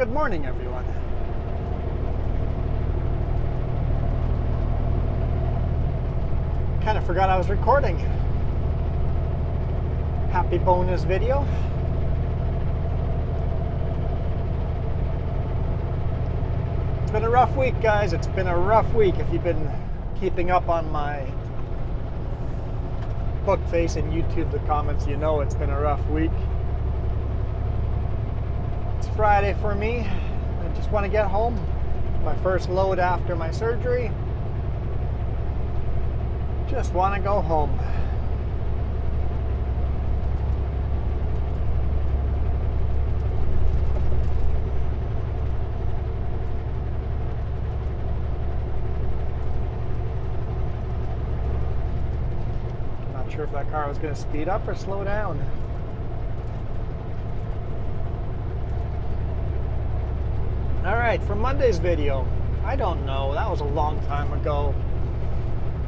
Good morning, everyone. Kind of forgot I was recording. Happy bonus video. It's been a rough week, guys. It's been a rough week. If you've been keeping up on my book face and YouTube, the comments, you know it's been a rough week. It's Friday for me. I just want to get home. My first load after my surgery. Just want to go home. Not sure if that car was going to speed up or slow down. All right, for Monday's video, I don't know. That was a long time ago.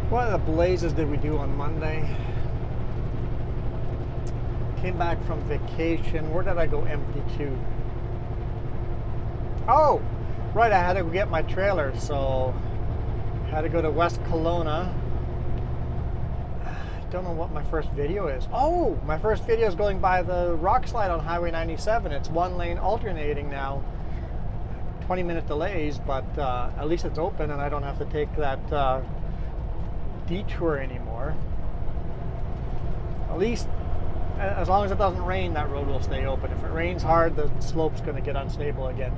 What the blazes did we do on Monday? Came back from vacation. Where did I go empty to? Oh, right, I had to go get my trailer, so I had to go to West Kelowna. I don't know what my first video is. Oh, my first video is going by the rock slide on Highway 97. It's one lane alternating now. 20-minute delays, but at least it's open and I don't have to take that detour anymore. At least as long as it doesn't rain, that road will stay open. If it rains hard, the slope's going to get unstable again.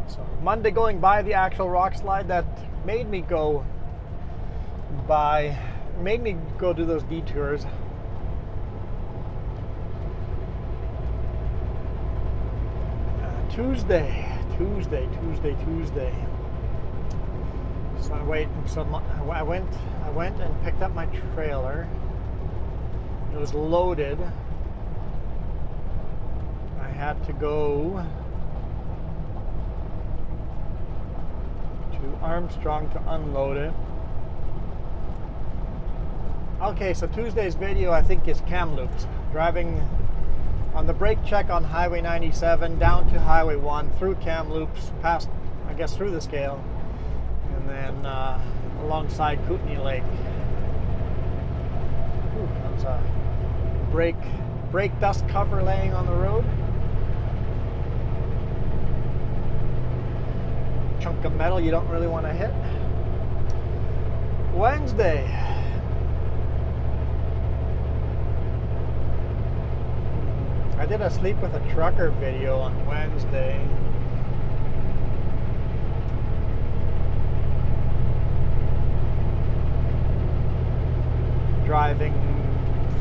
So Monday, going by the actual rock slide, that made me go do those detours. Tuesday. So I went and picked up my trailer. It was loaded. I had to go to Armstrong to unload it. Okay, so Tuesday's video I think is Kamloops. Driving on the brake check on Highway 97 down to Highway 1 through Kamloops, past, I guess, through the scale, and then alongside Kootenay Lake. Ooh, that's a brake dust cover laying on the road. Chunk of metal you don't really want to hit. Wednesday. I did a sleep with a trucker video on Wednesday. Driving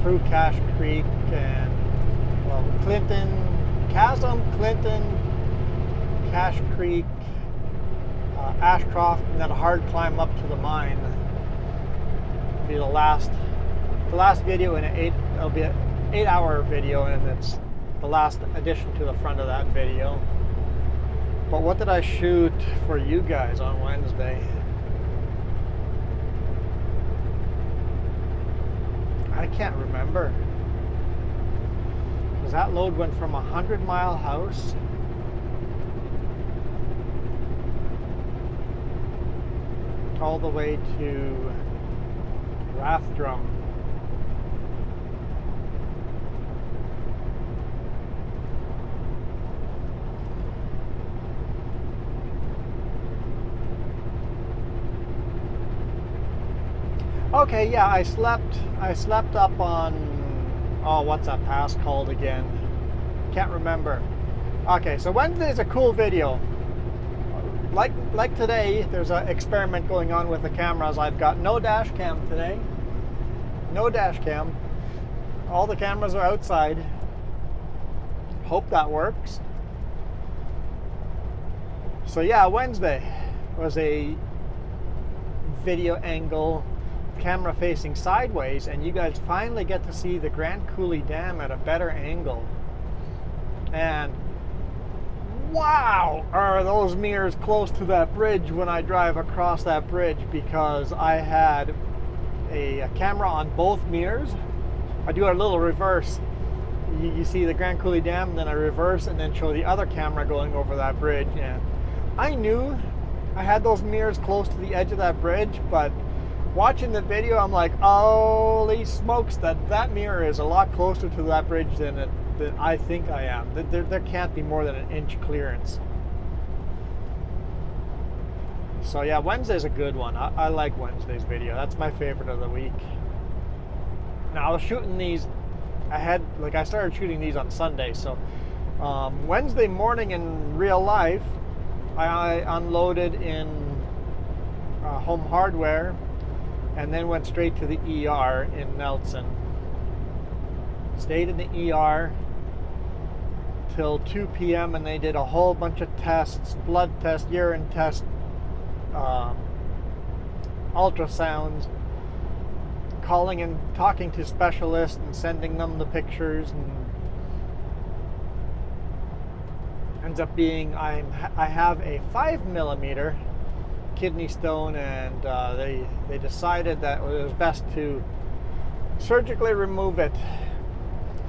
through Cache Creek and, well, Clinton, Chasm, Clinton, Cache Creek, Ashcroft, and then a hard climb up to the mine. It'll be the last video in it'll be an 8-hour video, and it's the last addition to the front of that video. But what did I shoot for you guys on Wednesday? I can't remember. Because that load went from a 100-mile house all the way to Rathdrum. Okay, yeah, I slept up on, oh, what's that pass called again? Can't remember. Okay, so Wednesday's a cool video. Like today, there's an experiment going on with the cameras. I've got no dash cam today. No dash cam. All the cameras are outside. Hope that works. So yeah, Wednesday was a video angle, camera facing sideways, and you guys finally get to see the Grand Coulee Dam at a better angle. And wow, are those mirrors close to that bridge when I drive across that bridge, because I had a camera on both mirrors. I do a little reverse you see the Grand Coulee Dam, then I reverse and then show the other camera going over that bridge. And I knew I had those mirrors close to the edge of that bridge, but watching the video, I'm like, holy smokes, that mirror is a lot closer to that bridge than I think I am. There can't be more than an inch clearance. So yeah, Wednesday's a good one. I like Wednesday's video. That's my favorite of the week. Now I was shooting these, I started shooting these on Sunday. So Wednesday morning in real life, I unloaded in Home Hardware and then went straight to the ER in Nelson. Stayed in the ER till 2 p.m. and they did a whole bunch of tests, blood tests, urine tests, ultrasounds, calling and talking to specialists and sending them the pictures, and ends up being I have a 5mm kidney stone, and they decided that it was best to surgically remove it.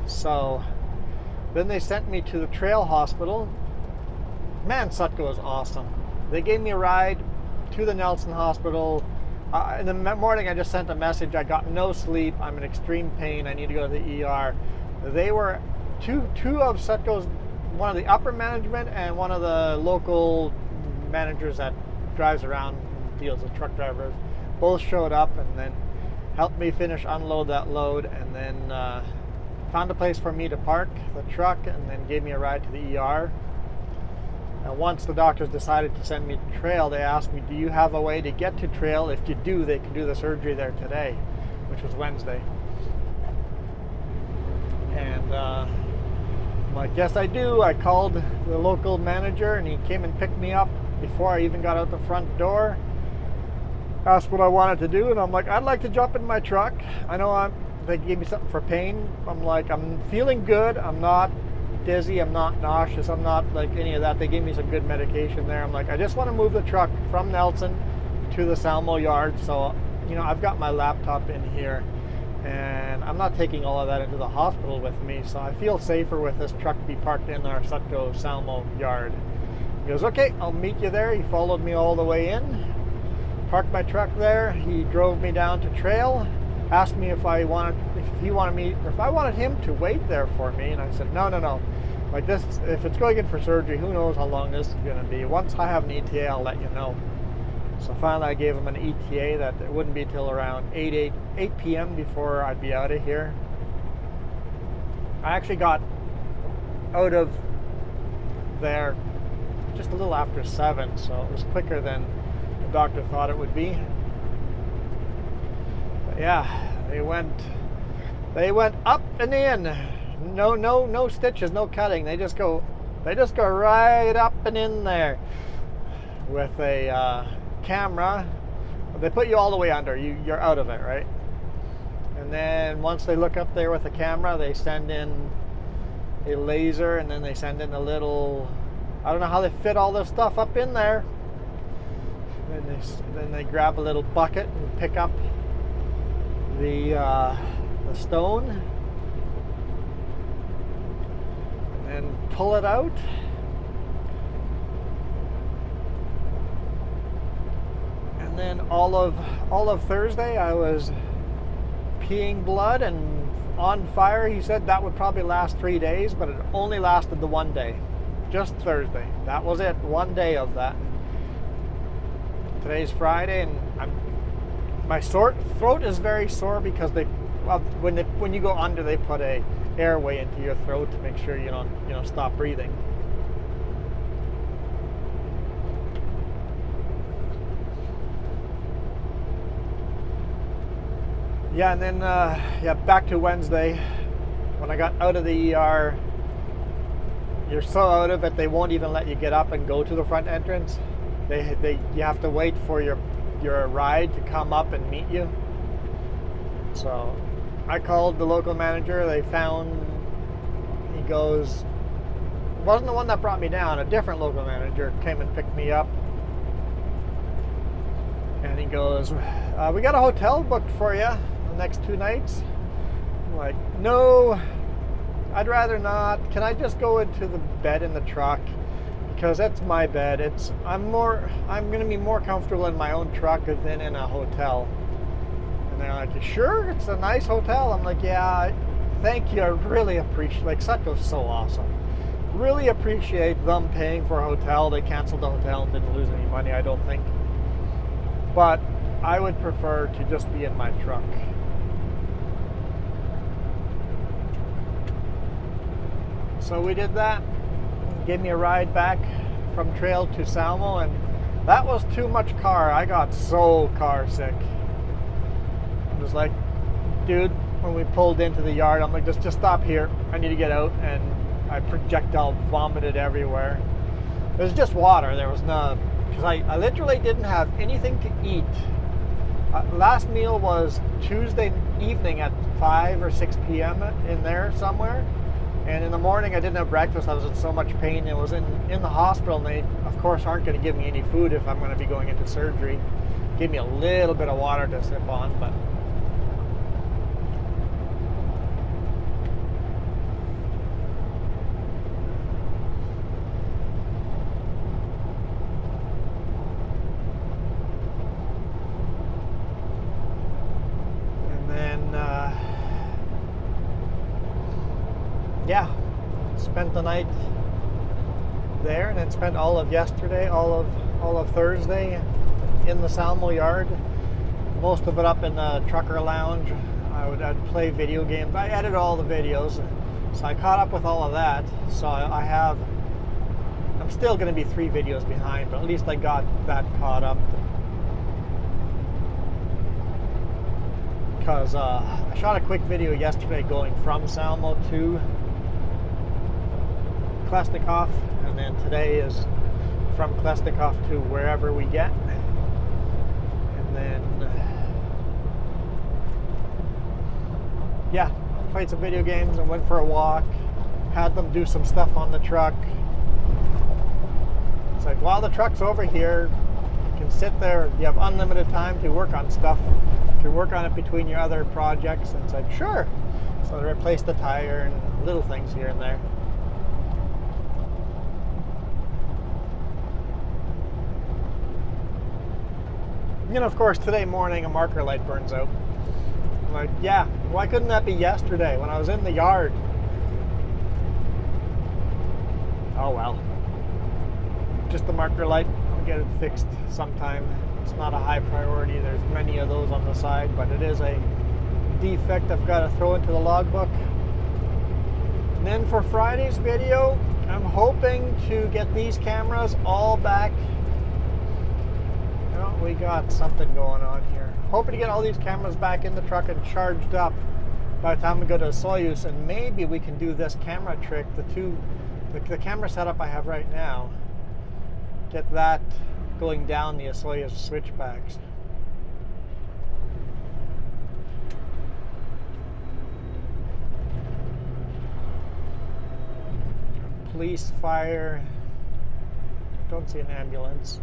So then they sent me to the Trail Hospital. Man, Sutco is awesome. They gave me a ride to the Nelson Hospital. In the morning, I just sent a message. I got no sleep. I'm in extreme pain. I need to go to the ER. They were two of Sutco's, one of the upper management and one of the local managers that drives around, deals with truck drivers. Both showed up and then helped me unload that load, and then found a place for me to park the truck, and then gave me a ride to the ER. And once the doctors decided to send me to Trail, they asked me, do you have a way to get to Trail? If you do, they can do the surgery there today, which was Wednesday. And I'm like, yes, I do. I called the local manager, and he came and picked me up before I even got out the front door. Asked what I wanted to do, and I'm like, I'd like to jump in my truck. I know they gave me something for pain. I'm like, I'm feeling good. I'm not dizzy, I'm not nauseous, I'm not like any of that. They gave me some good medication there. I'm like, I just want to move the truck from Nelson to the Salmo yard. So, I've got my laptop in here, and I'm not taking all of that into the hospital with me. So I feel safer with this truck be parked in our Sutco Salmo yard. He goes, okay, I'll meet you there. He followed me all the way in, parked my truck there. He drove me down to Trail, asked me if I wanted him to wait there for me, and I said no. Like this, if it's going in for surgery, who knows how long this is going to be. Once I have an ETA, I'll let you know. So finally, I gave him an ETA that it wouldn't be till around 8 p.m. before I'd be out of here. I actually got out of there just a little after 7, so it was quicker than the doctor thought it would be. Yeah, they went up and in. No stitches, no cutting. They just go right up and in there with a camera. They put you all the way under. You're out of it, right? And then once they look up there with the camera, they send in a laser, and then they send in a little, I don't know how they fit all this stuff up in there. Then they grab a little bucket and pick up the stone and pull it out, and then all of Thursday I was peeing blood and on fire. He said that would probably last 3 days, but it only lasted the one day, just Thursday. That was it, one day of that. Today's Friday, and my throat is very sore because when you go under, they put a airway into your throat to make sure you don't stop breathing. Yeah, and then back to Wednesday. When I got out of the ER, you're so out of it they won't even let you get up and go to the front entrance. You have to wait for your ride to come up and meet you. So I called the local manager. He goes, it wasn't the one that brought me down. A different local manager came and picked me up. And he goes, we got a hotel booked for you the next 2 nights. I'm like, no, I'd rather not. Can I just go into the bed in the truck? Because that's my bed. I'm going to be more comfortable in my own truck than in a hotel. And they're like, "You sure? It's a nice hotel." I'm like, "Yeah, thank you. I really appreciate." Like, Sutco's so awesome. Really appreciate them paying for a hotel. They canceled the hotel and didn't lose any money, I don't think. But I would prefer to just be in my truck. So we did that. Gave me a ride back from trail to Salmo, and that was too much car. I got so car sick. I was like, dude, when we pulled into the yard, I'm like, just stop here. I need to get out. And I projectile vomited everywhere. It was just water. There was no, because I literally didn't have anything to eat. Last meal was Tuesday evening at 5 or 6 p.m. in there somewhere. And in the morning, I didn't have breakfast. I was in so much pain. It was in the hospital, and they, of course, aren't going to give me any food if I'm going to be going into surgery. Give me a little bit of water to sip on, but yeah, spent the night there, and then spent all of yesterday, all of Thursday in the Salmo yard. Most of it up in the trucker lounge. I'd play video games. I edited all the videos, so I caught up with all of that. So I'm still going to be 3 videos behind, but at least I got that caught up. Because I shot a quick video yesterday going from Salmo to Klesnikov, and then today is from Klesnikov to wherever we get. And then, yeah, played some video games and went for a walk. Had them do some stuff on the truck. It's like, while the truck's over here, you can sit there. You have unlimited time to work on stuff. You can work on it between your other projects. And it's like, sure. So they replaced the tire and little things here and there. And of course, today morning a marker light burns out. I'm like, yeah, why couldn't that be yesterday when I was in the yard? Oh well. Just the marker light. I'll get it fixed sometime. It's not a high priority. There's many of those on the side, but it is a defect I've got to throw into the logbook. And then for Friday's video, I'm hoping to get these cameras all back. We got something going on here. Hoping to get all these cameras back in the truck and charged up by the time we go to Soyuz, and maybe we can do this camera trick. The camera setup I have right now, get that going down the Soyuz switchbacks. Police, fire. Don't see an ambulance.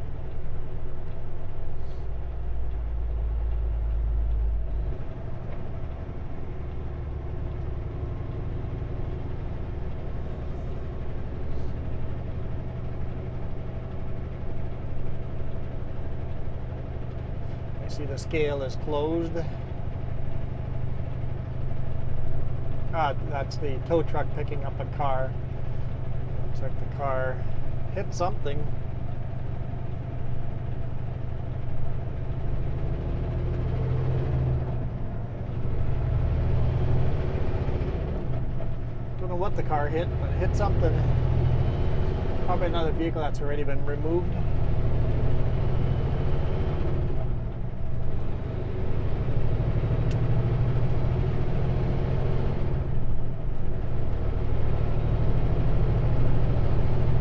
See, the scale is closed. That's the tow truck picking up a car. Looks like the car hit something. Don't know what the car hit, but it hit something. Probably another vehicle that's already been removed.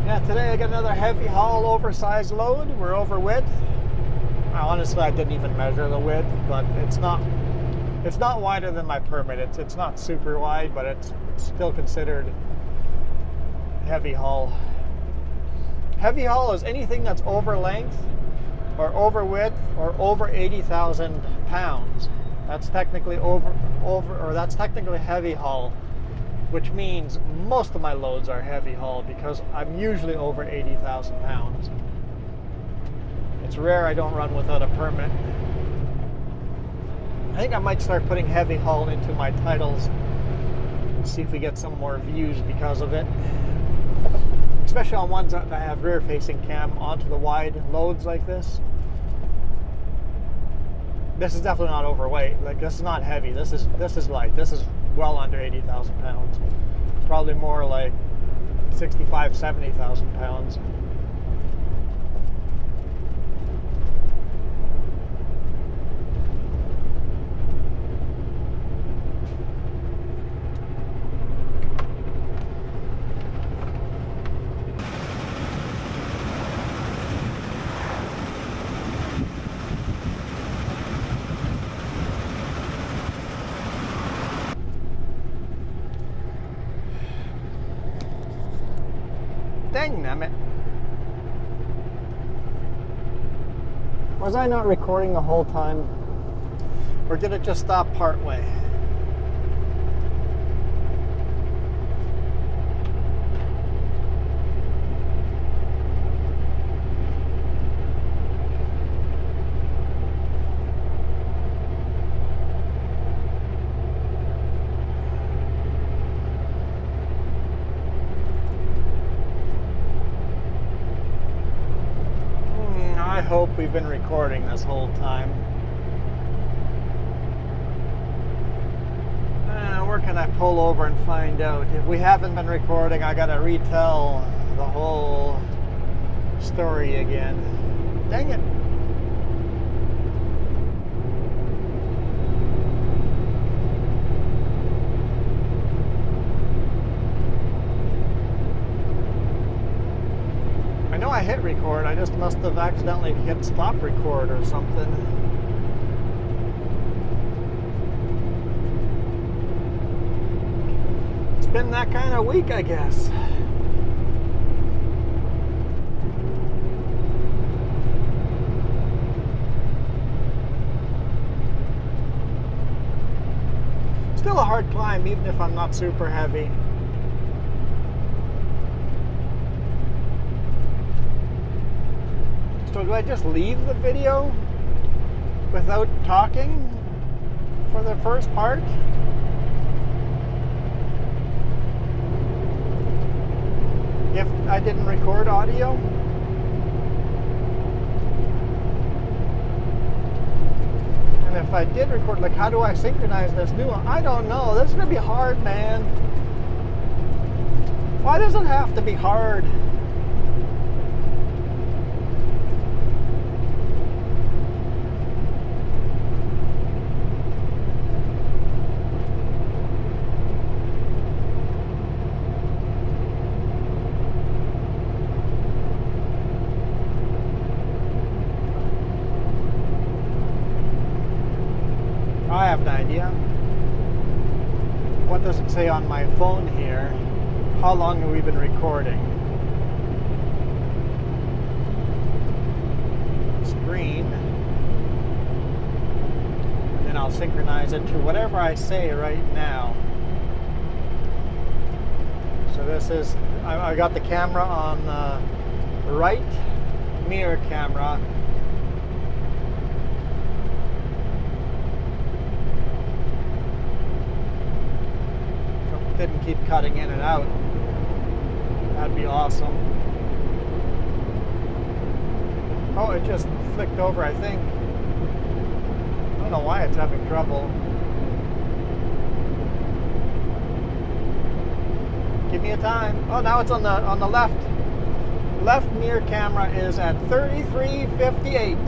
Yeah, today I got another heavy haul oversized load. We're over width. Honestly, I didn't even measure the width, but it's not wider than my permit. It's not super wide, but it's still considered heavy haul. Heavy haul is anything that's over length or over width or over 80,000 pounds. That's technically that's technically heavy haul. which means most of my loads are heavy haul because I'm usually over 80,000 pounds. It's rare I don't run without a permit. I think I might start putting heavy haul into my titles and see if we get some more views because of it. Especially on ones that have rear-facing cam onto the wide loads like this. This is definitely not overweight. Like, this is not heavy. This is light. This is well under 80,000 pounds. Probably more like 65, 70,000 pounds. Dang nabbit. Was I not recording the whole time? Or did it just stop part way? I hope we've been recording this whole time. Where can I pull over and find out? If we haven't been recording, I gotta retell the whole story again. Dang it. I know I hit record, I just must have accidentally hit stop record or something. It's been that kind of week, I guess. Still a hard climb, even if I'm not super heavy. So do I just leave the video without talking for the first part? If I didn't record audio? And if I did record, like, how do I synchronize this new one? I don't know. This is going to be hard, man. Why does it have to be hard? I have an idea. What does it say on my phone here? How long have we been recording? Screen. And then I'll synchronize it to whatever I say right now. So this is, I got the camera on the right mirror camera. Didn't keep cutting in and out. That'd be awesome. Oh, it just flicked over, I think. I don't know why it's having trouble. Give me a time. Oh, now it's on the left. Left mirror camera is at 33:58.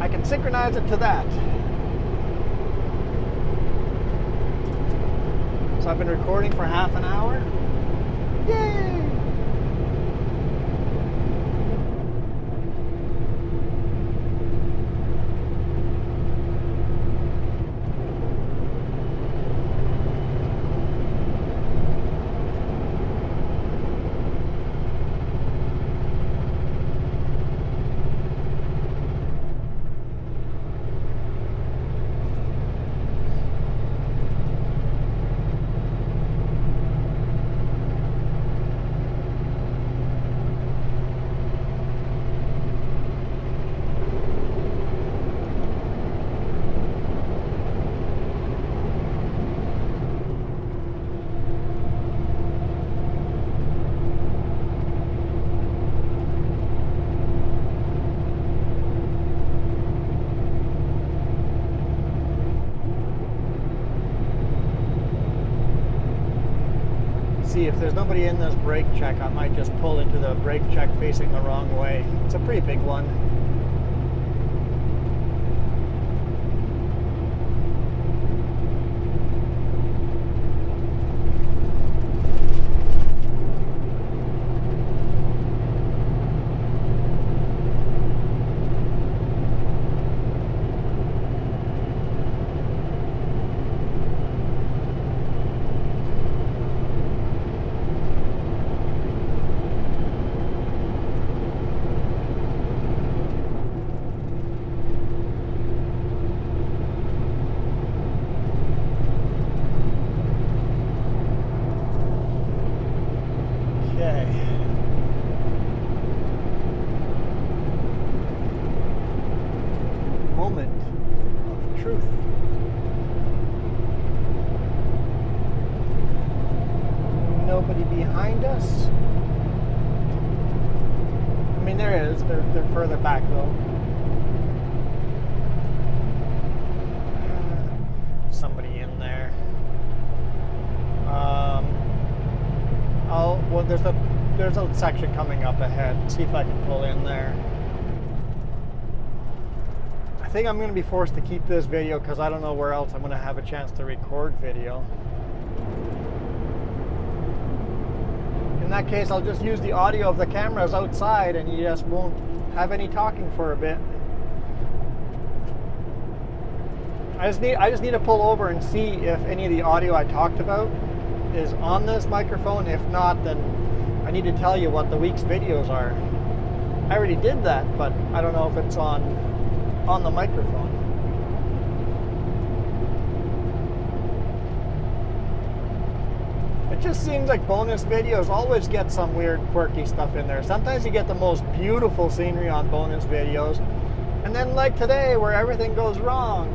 I can synchronize it to that. So I've been recording for half an hour. Yay! somebody in this brake check, I might just pull into the brake check facing the wrong way. It's a pretty big one. Moment of truth. Nobody behind us. I mean, there is. They're further back though. Somebody in there. Well, there's a section coming up ahead. See if I can pull in there. I think I'm going to be forced to keep this video because I don't know where else I'm going to have a chance to record video. In that case, I'll just use the audio of the cameras outside and you just won't have any talking for a bit. I just need to pull over and see if any of the audio I talked about is on this microphone. If not, then I need to tell you what the week's videos are. I already did that, but I don't know if it's on the microphone. It just seems like bonus videos always get some weird quirky stuff in there. Sometimes you get the most beautiful scenery on bonus videos, and then like today where everything goes wrong.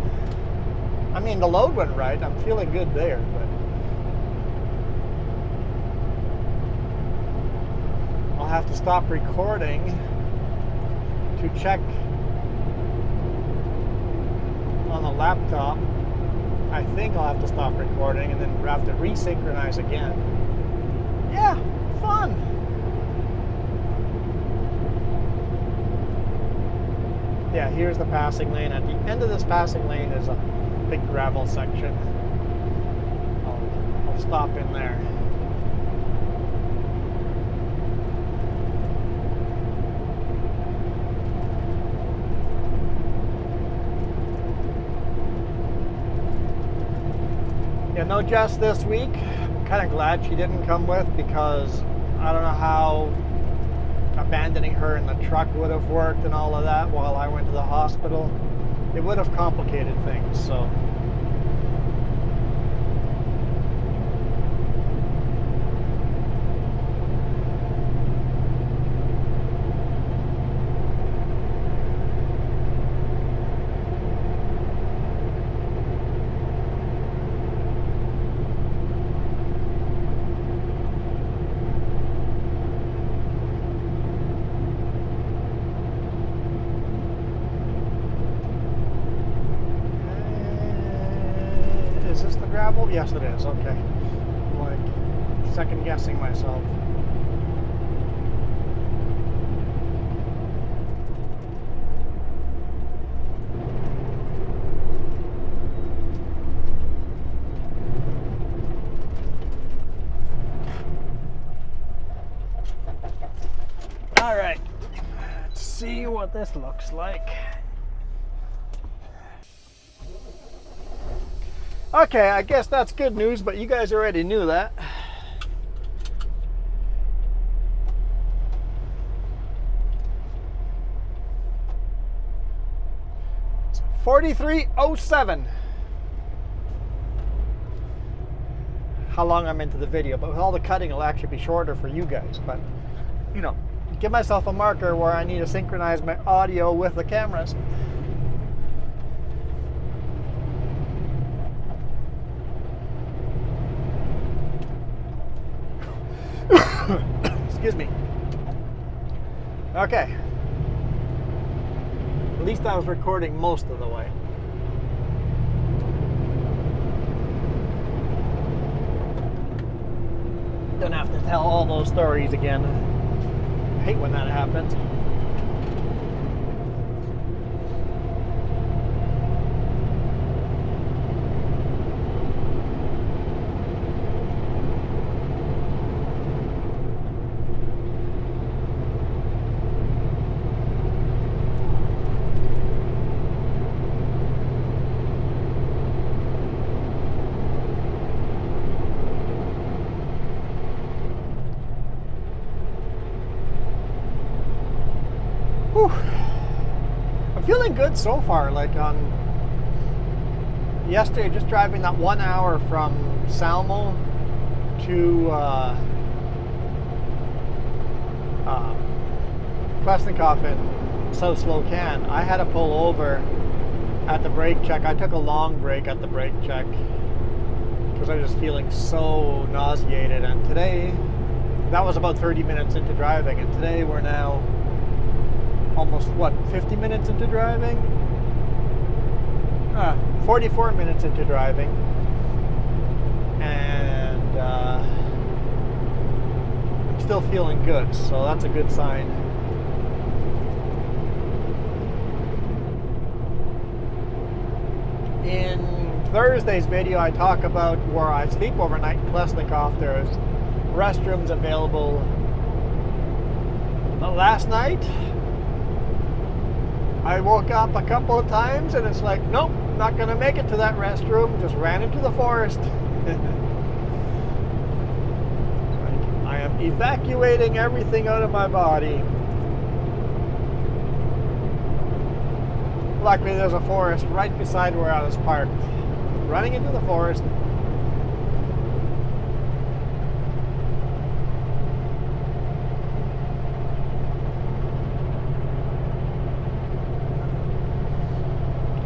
I mean, the load went right. I'm feeling good there, but I'll have to stop recording to check on the laptop. I think I'll have to stop recording and then we'll have to resynchronize again. Yeah, fun. Yeah, here's the passing lane. At the end of this passing lane is a big gravel section. I'll stop in there. Yeah, no Jess this week. I'm kind of glad she didn't come with because I don't know how abandoning her in the truck would have worked and all of that while I went to the hospital. It would have complicated things, so. Is this the gravel? Yes, it is. Okay. I'm like second guessing myself. All right. Let's see what this looks like. Okay, I guess that's good news, but you guys already knew that. It's 43:07. How long I'm into the video, but with all the cutting, it'll actually be shorter for you guys. But, you know, give myself a marker where I need to synchronize my audio with the cameras. Excuse me. Okay. At least I was recording most of the way. Don't have to tell all those stories again. I hate when that happens. Whew. I'm feeling good so far. Like on yesterday, just driving that 1 hour from Salmo to Klesnikoff in South Slocan, I had to pull over at the brake check. I took a long break at the brake check because I was just feeling so nauseated. And today, that was about 30 minutes into driving, and today we're now almost, what, 50 minutes into driving? 44 minutes into driving. And I'm still feeling good, so that's a good sign. In Thursday's video, I talk about where I sleep overnight in Klesnikoff. There's restrooms available. Last night, I woke up a couple of times and it's like, nope, not gonna make it to that restroom. Just ran into the forest. I am evacuating everything out of my body. Luckily, there's a forest right beside where I was parked. Running into the forest.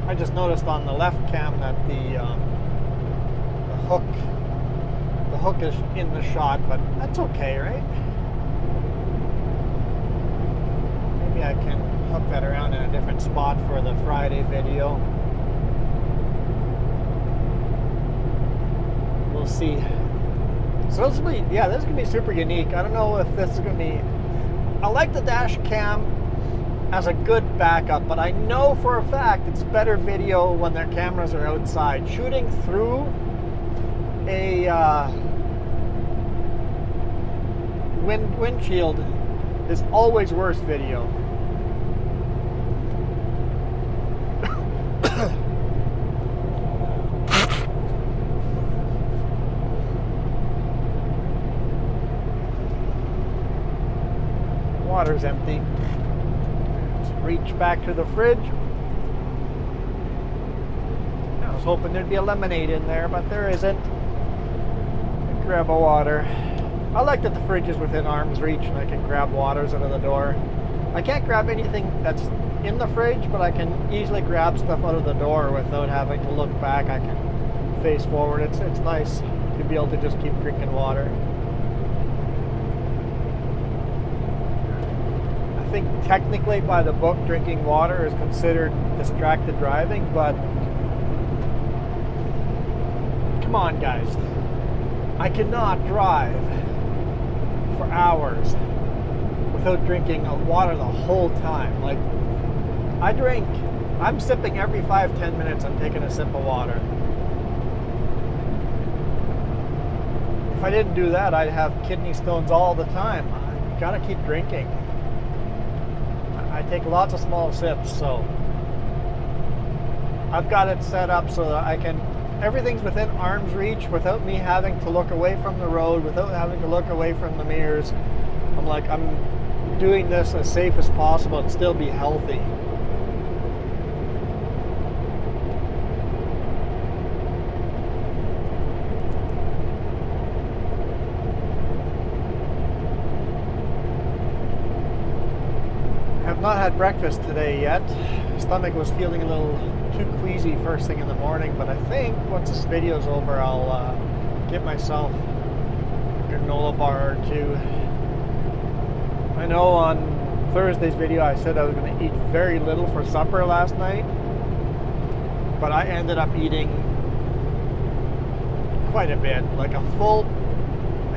I just noticed on the left cam that the hook is in the shot, but that's okay, right? Maybe I can hook that around in a different spot for the Friday video. We'll see. So this will be, yeah, this is gonna be super unique. I don't know if this is gonna be. I like the dash cam as a good backup, but I know for a fact it's better video when their cameras are outside. Shooting through a windshield is always worse video. Water's empty. Reach back to the fridge. I was hoping there'd be a lemonade in there, but there isn't. Grab a water. I like that the fridge is within arm's reach and I can grab waters out of the door. I can't grab anything that's in the fridge, but I can easily grab stuff out of the door without having to look back. I can face forward. It's nice to be able to just keep drinking water. I think technically by the book, drinking water is considered distracted driving, but come on, guys. I cannot drive for hours without drinking water the whole time. Like, I'm sipping every 5-10 minutes. I'm taking a sip of water. If I didn't do that, I'd have kidney stones all the time. I gotta keep drinking. I take lots of small sips, so I've got it set up so that everything's within arm's reach without me having to look away from the road, without having to look away from the mirrors. I'm doing this as safe as possible and still be healthy. Not had breakfast today yet. My stomach was feeling a little too queasy first thing in the morning, but I think once this video's over, I'll get myself a granola bar or two. I know on Thursday's video I said I was going to eat very little for supper last night, but I ended up eating quite a bit, like a full,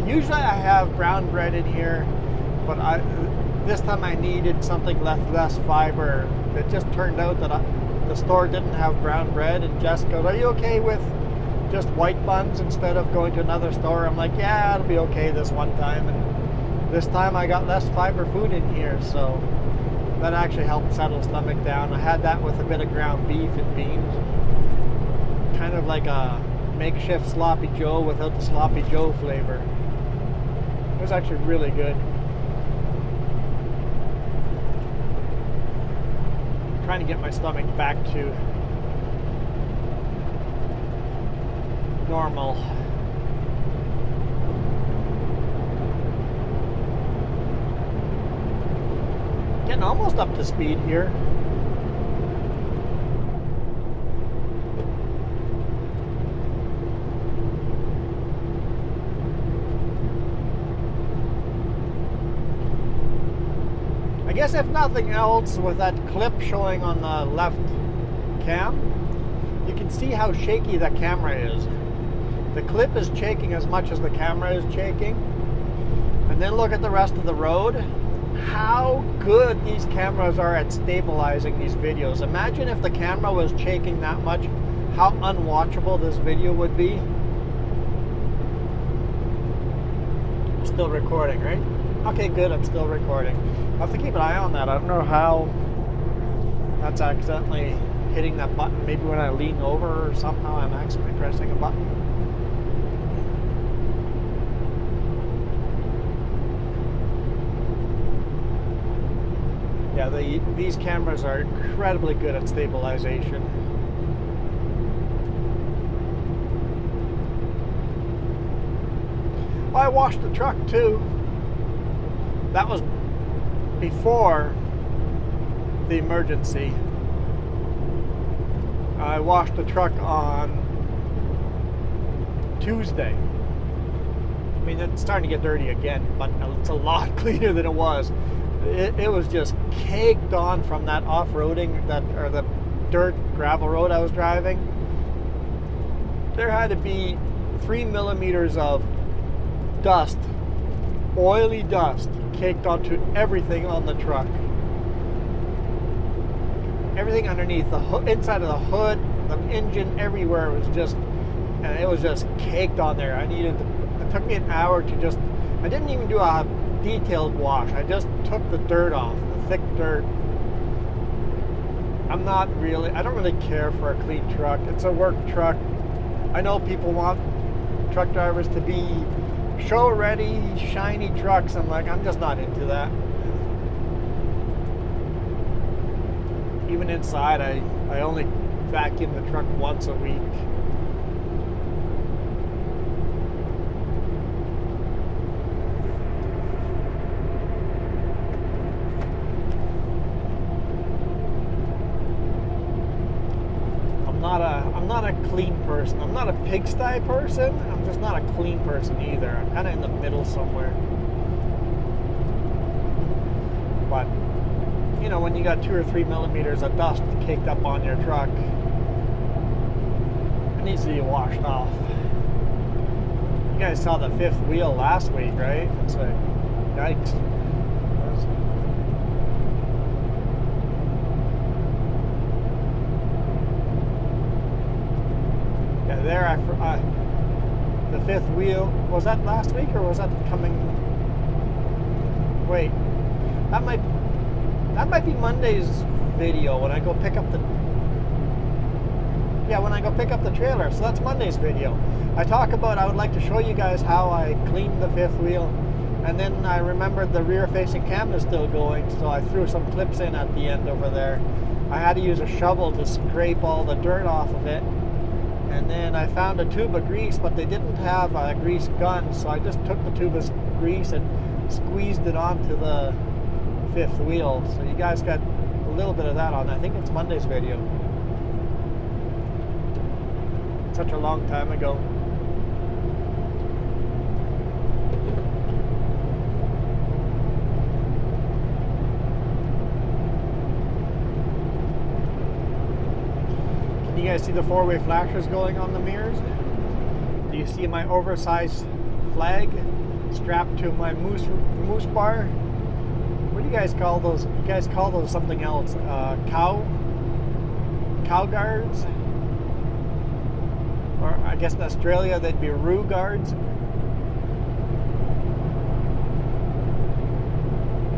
Usually I have brown bread in here, but this time I needed something less fiber. It just turned out that the store didn't have brown bread, and Jess goes, "Are you okay with just white buns instead of going to another store?" I'm like, "Yeah, it'll be okay this one time." And this time I got less fiber food in here, so that actually helped settle stomach down. I had that with a bit of ground beef and beans. Kind of like a makeshift sloppy joe without the sloppy joe flavor. It was actually really good. I'm trying to get my stomach back to normal. Getting almost up to speed here. I guess if nothing else, with that clip showing on the left cam, you can see how shaky that camera is. The clip is shaking as much as the camera is shaking. And then look at the rest of the road. How good these cameras are at stabilizing these videos. Imagine if the camera was shaking that much, how unwatchable this video would be. I'm still recording, right? Okay, good, I'm still recording. I have to keep an eye on that. I don't know how that's accidentally hitting that button. Maybe when I lean over or somehow I'm accidentally pressing a button. Yeah, these cameras are incredibly good at stabilization. I washed the truck too. That was before the emergency. I washed the truck on Tuesday. I mean, it's starting to get dirty again, but it's a lot cleaner than it was. It was just caked on from that off-roading, or the dirt gravel road I was driving. There had to be 3 millimeters of dust, oily dust, caked onto everything on the truck. Everything underneath the inside of the hood, the engine, everywhere was just, and it was just caked on there. It took me an hour to just, I didn't even do a detailed wash. I just took the dirt off, the thick dirt. I don't really care for a clean truck. It's a work truck. I know people want truck drivers to be show ready, shiny trucks. I'm like, I'm just not into that. Even inside, I only vacuum the truck once a week. I'm not a clean person. I'm not a pigsty person. I'm just not a clean person either. I'm kind of in the middle somewhere. But, you know, when you got 2 or 3 millimeters of dust caked up on your truck, it needs to be washed off. You guys saw the fifth wheel last week, right? It's like, yikes. There, the fifth wheel, was that last week or was that coming? Wait, that might be Monday's video when I go pick up the. Yeah, when I go pick up the trailer. So that's Monday's video. I would like to show you guys how I cleaned the fifth wheel, and then I remembered the rear-facing cam is still going, so I threw some clips in at the end over there. I had to use a shovel to scrape all the dirt off of it. And then I found a tube of grease, but they didn't have a grease gun, so I just took the tube of grease and squeezed it onto the fifth wheel. So you guys got a little bit of that on. I think it's Monday's video. Such a long time ago. You guys see the four-way flashers going on the mirrors? Do you see my oversized flag strapped to my moose bar. What do you guys call those? You guys call those something else? Cow guards? Or I guess in Australia they'd be roo guards.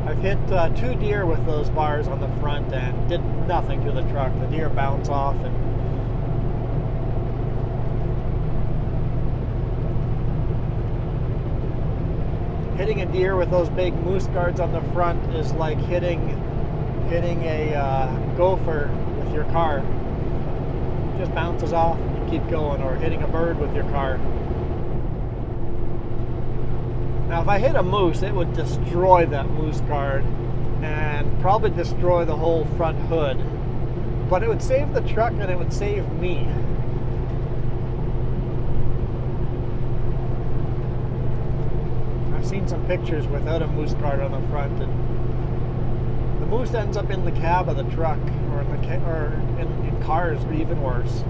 I've hit 2 deer with those bars on the front and did nothing to the truck. The deer bounce off and hitting a deer with those big moose guards on the front is like hitting a gopher with your car. It just bounces off and you keep going, or hitting a bird with your car. Now if I hit a moose, it would destroy that moose guard and probably destroy the whole front hood. But it would save the truck and it would save me. I've seen some pictures without a moose guard on the front, and the moose ends up in the cab of the truck, or in cars, even worse.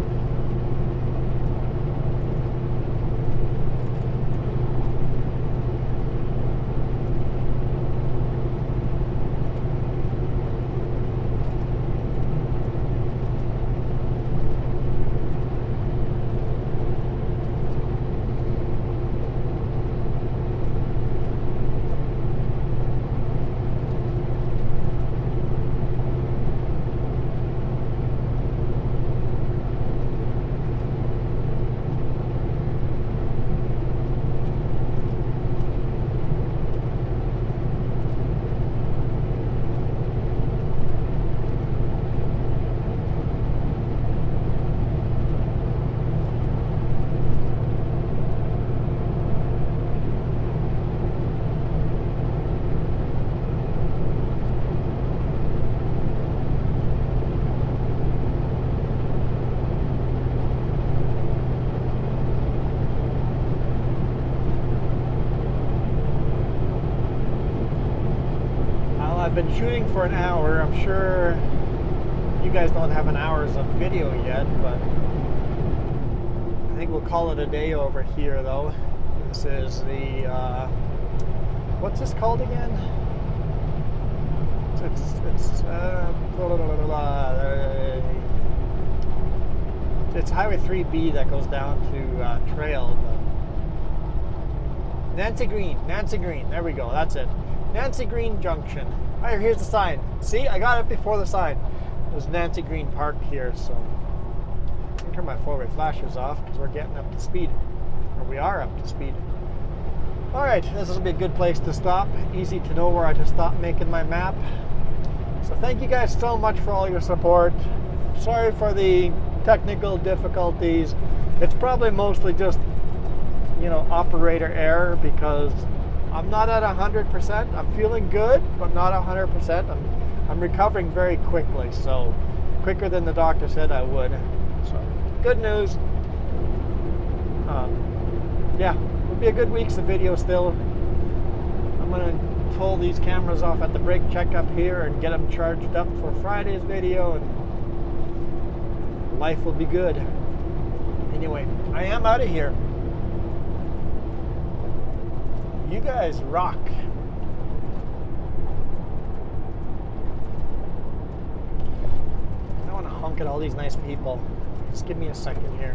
I've been shooting for an hour. I'm sure you guys don't have an hour's of video yet, but I think we'll call it a day over here though. This is the, what's this called again? It's Highway 3B that goes down to Trail. Nancy Green, there we go, that's it. Nancy Green Junction. Oh, here's the sign. See, I got it before the sign. There's Nancy Green Park here, so I can turn my four-way flashers off because we're getting up to speed. Or we are up to speed. Alright, this will be a good place to stop. Easy to know where I to stop making my map. So thank you guys so much for all your support. Sorry for the technical difficulties. It's probably mostly just, you know, operator error because I'm not at 100%. I'm feeling good, but not 100%. I'm recovering very quickly, so quicker than the doctor said I would. So good news. Yeah, it'll be a good week's of video still. I'm gonna pull these cameras off at the brake checkup here and get them charged up for Friday's video, and life will be good. Anyway, I am out of here. You guys rock. I want to honk at all these nice people. Just give me a second here.